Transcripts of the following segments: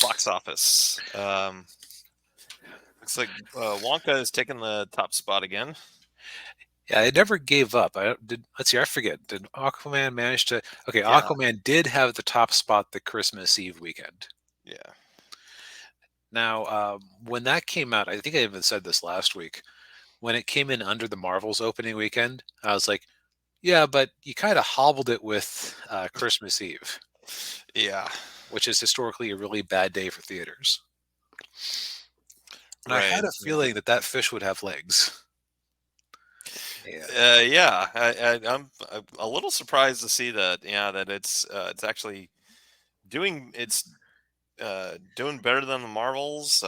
box office. Looks like Wonka is taking the top spot again. Yeah, it never gave up. I did. Let's see. I forget. Did Aquaman manage to? Okay, Yeah, Aquaman did have the top spot the Christmas Eve weekend. yeah, Now, when that came out, I think I even said this last week. When it came in under the Marvels opening weekend, I was like, "Yeah, but you kind of hobbled it with Christmas Eve, yeah. which is historically a really bad day for theaters." And I had Right. a Yeah. feeling that that fish would have legs. Yeah. Yeah. I'm a little surprised to see that. Yeah, that it's actually doing better than the Marvels.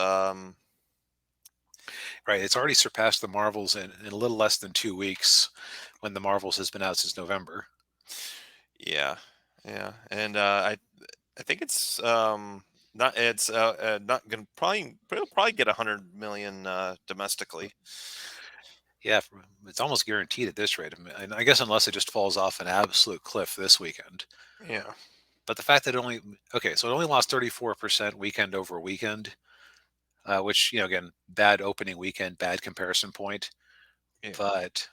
Right. It's already surpassed the Marvels in a little less than 2 weeks when the Marvels has been out since November. Yeah, yeah, and I think it's not gonna probably it'll probably get 100 million domestically. Yeah, it's almost guaranteed at this rate. I mean, and I guess unless it just falls off an absolute cliff this weekend. Yeah, But the fact that it only okay, so it only lost 34% weekend over weekend, which again, bad opening weekend, bad comparison point. yeah, But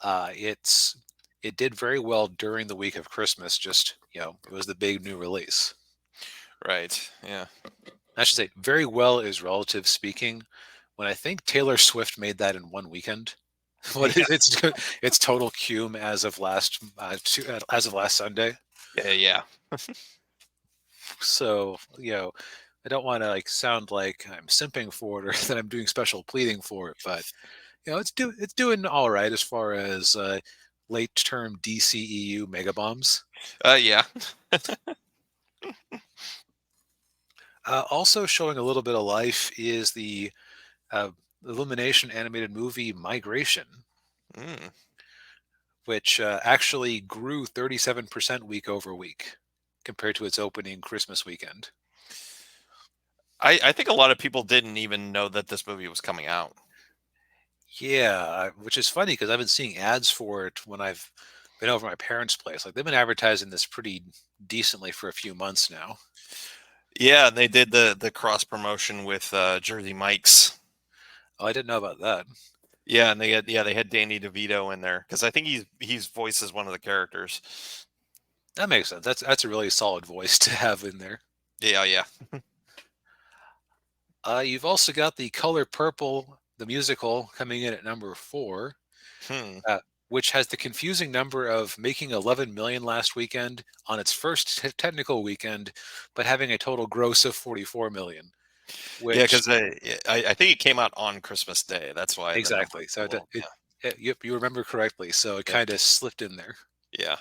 it's it did very well during the week of Christmas. Just it was the big new release. right, yeah, I should say very well is relative speaking. When I think Taylor Swift made that in one weekend, what yeah, is it's total cume as of last Sunday. yeah, yeah, So I don't want to like sound like I'm simping for it or that I'm doing special pleading for it, but it's doing all right as far as late term DCEU mega bombs. yeah. Also showing a little bit of life is the uh, Illumination animated movie Migration, Mm. which actually grew 37% week over week compared to its opening Christmas weekend. I think a lot of people didn't even know that this movie was coming out. Yeah, which is funny because I've been seeing ads for it when I've been over at my parents' place. Like they've been advertising this pretty decently for a few months now. Yeah, and they did the cross promotion with Jersey Mike's. Oh, I didn't know about that. Yeah, and they had Danny DeVito in there because I think he's voices one of the characters. That makes sense. That's a really solid voice to have in there. Yeah, yeah. You've also got the Color Purple, the musical, coming in at number four, Hmm. uh, which has the confusing number of making 11 million last weekend on its first technical weekend, but having a total gross of 44 million. Yeah, Which because I think it came out on Christmas Day. That's why the number exactly. is a So little. yep, you remember correctly. So it Yeah, kind of slipped in there. yeah,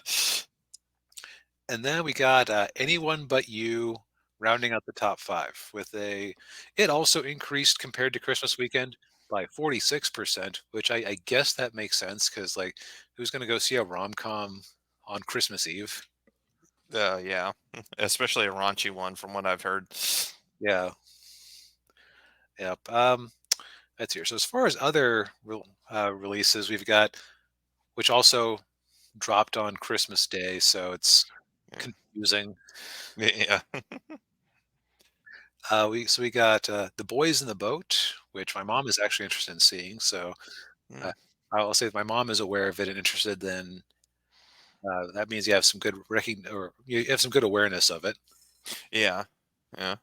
And then we got Anyone But You rounding out the top five with it also increased compared to Christmas weekend by 46%, which I guess that makes sense because, like, who's going to go see a rom com on Christmas Eve? yeah. Especially a raunchy one, from what I've heard. Yeah. Yep. That's here. So, as far as other releases, we've got, which also dropped on Christmas Day. So it's Yeah, confusing. yeah, We got The Boys in the Boat, which my mom is actually interested in seeing. So mm, uh, I'll say if my mom is aware of it and interested, then that means you have some good or you have some good awareness of it. yeah, yeah.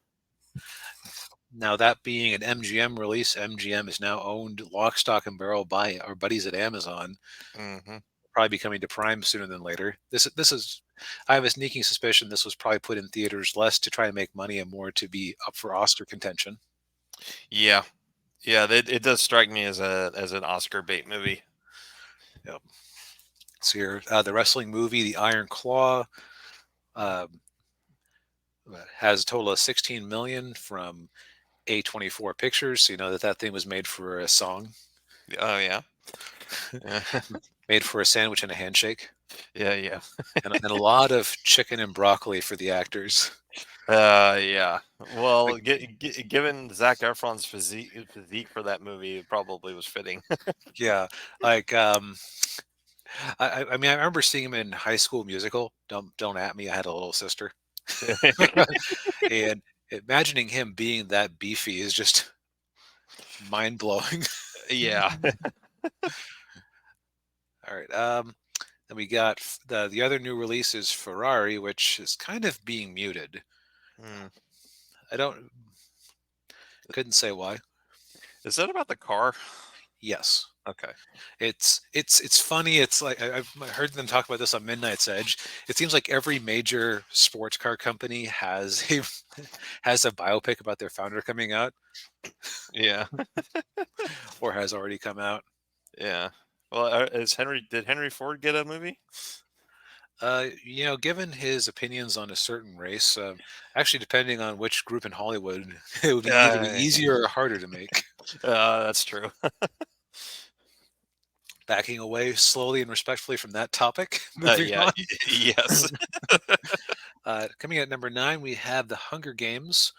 Now that being an MGM release, MGM is now owned lock, stock, and barrel by our buddies at Amazon. Hmm. Probably be coming to Prime sooner than later. This is I have a sneaking suspicion this was probably put in theaters less to try and make money and more to be up for Oscar contention. Yeah, yeah. It does strike me as an Oscar bait movie. Yep. So here, the wrestling movie, The Iron Claw, um, has a total of 16 million from A24 Pictures. So you know that thing was made for a song, Oh yeah, yeah, made for a sandwich and a handshake, yeah, yeah. and a lot of chicken and broccoli for the actors. Yeah. Well, Like, given Zach Efron's physique for that movie, it probably was fitting. yeah, like I mean, I remember seeing him in High School Musical. Don't at me. I had a little sister. And imagining him being that beefy is just mind blowing. Yeah. All right. Then we got the other new release is Ferrari, which is kind of being muted. Hmm. I don't couldn't say why. Is that about the car? Yes. Okay. It's funny. It's like I've heard them talk about this on Midnight's Edge. It seems like every major sports car company has a has a biopic about their founder coming out Yeah. or has already come out. Yeah. Well, did Henry Ford get a movie? Given his opinions on a certain race, actually, depending on which group in Hollywood, it would be either be Uh, easier or harder to make. that's true. Backing away slowly and respectfully from that topic, moving Yeah. on. Yes. Coming at number 9, we have The Hunger Games,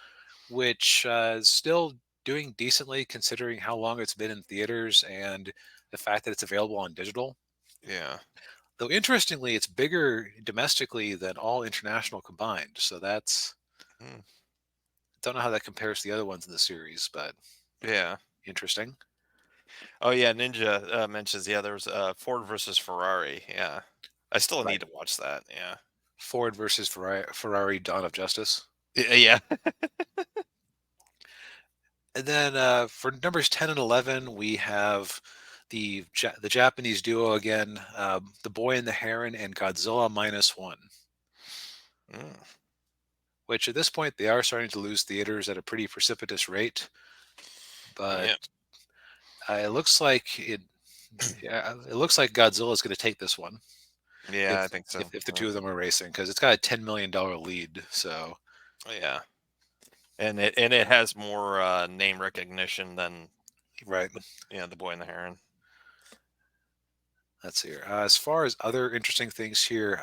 which is still doing decently considering how long it's been in theaters and the fact that it's available on digital. Yeah. Though interestingly, it's bigger domestically than all international combined. So that's Mm. don't know how that compares to the other ones in the series, but Yeah. interesting. Oh yeah. Ninja mentions yeah. There was Ford versus Ferrari. Yeah. I still Right. need to watch that. Yeah. Ford versus Ferrari Dawn of Justice. Yeah. And then for numbers 10 and 11, we have the Japanese duo again, The Boy and the Heron and Godzilla minus one, Mm. which at this point they are starting to lose theaters at a pretty precipitous rate. But Yeah. it looks like yeah, it looks like Godzilla is going to take this one Yeah. I think so. if the two of them are racing because it's got a $10 million lead. So Yeah. And it has more name recognition than right, the Boy and the Heron. let's see here. As far as other interesting things here,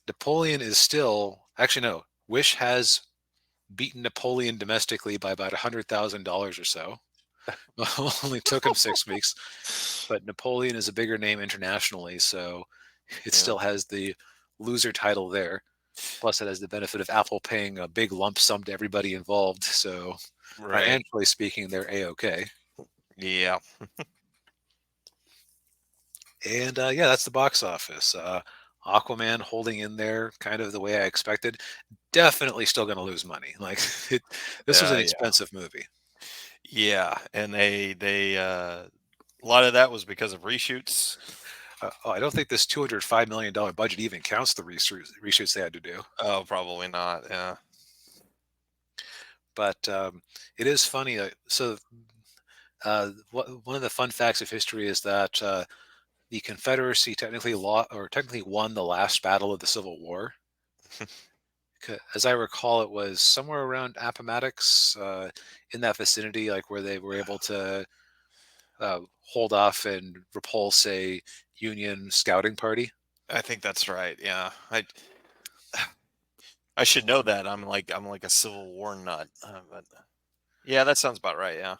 Napoleon is still actually no. Wish has beaten Napoleon domestically by about $100,000 or so. Only took him 6 weeks, but Napoleon is a bigger name internationally, so it Yeah. still has the loser title there. Plus, it has the benefit of Apple paying a big lump sum to everybody involved. So, Right. financially speaking, they're a okay. Yeah. And yeah, that's the box office. Aquaman holding in there, kind of the way I expected. Definitely still going to lose money. Like this was an Yeah. expensive movie. Yeah. And a lot of that was because of reshoots. I don't think this $205 million budget even counts the reshoots they had to do. Oh, probably not. Yeah. But it is funny. One of the fun facts of history is that the Confederacy technically won the last battle of the Civil War. As I recall, it was somewhere around Appomattox, in that vicinity, like where they were able to hold off and repulse a Union scouting party. I think that's right. Yeah. I should know that. I'm like a Civil War nut. But yeah, that sounds about right. Yeah.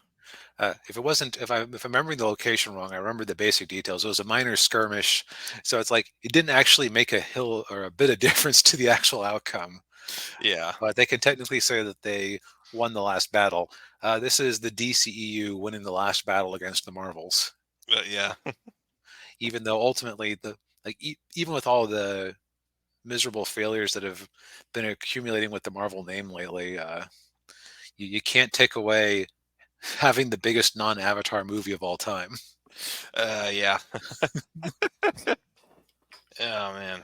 If it wasn't, if I'm remembering the location wrong, I remember the basic details. It was a minor skirmish, so it's like it didn't actually make a hill or a bit of difference to the actual outcome. Yeah. But they can technically say that they won the last battle. This is the DCEU winning the last battle against the Marvels, Yeah. even though ultimately even with all the miserable failures that have been accumulating with the Marvel name lately, you can't take away having the biggest non-Avatar movie of all time. Yeah. Oh man.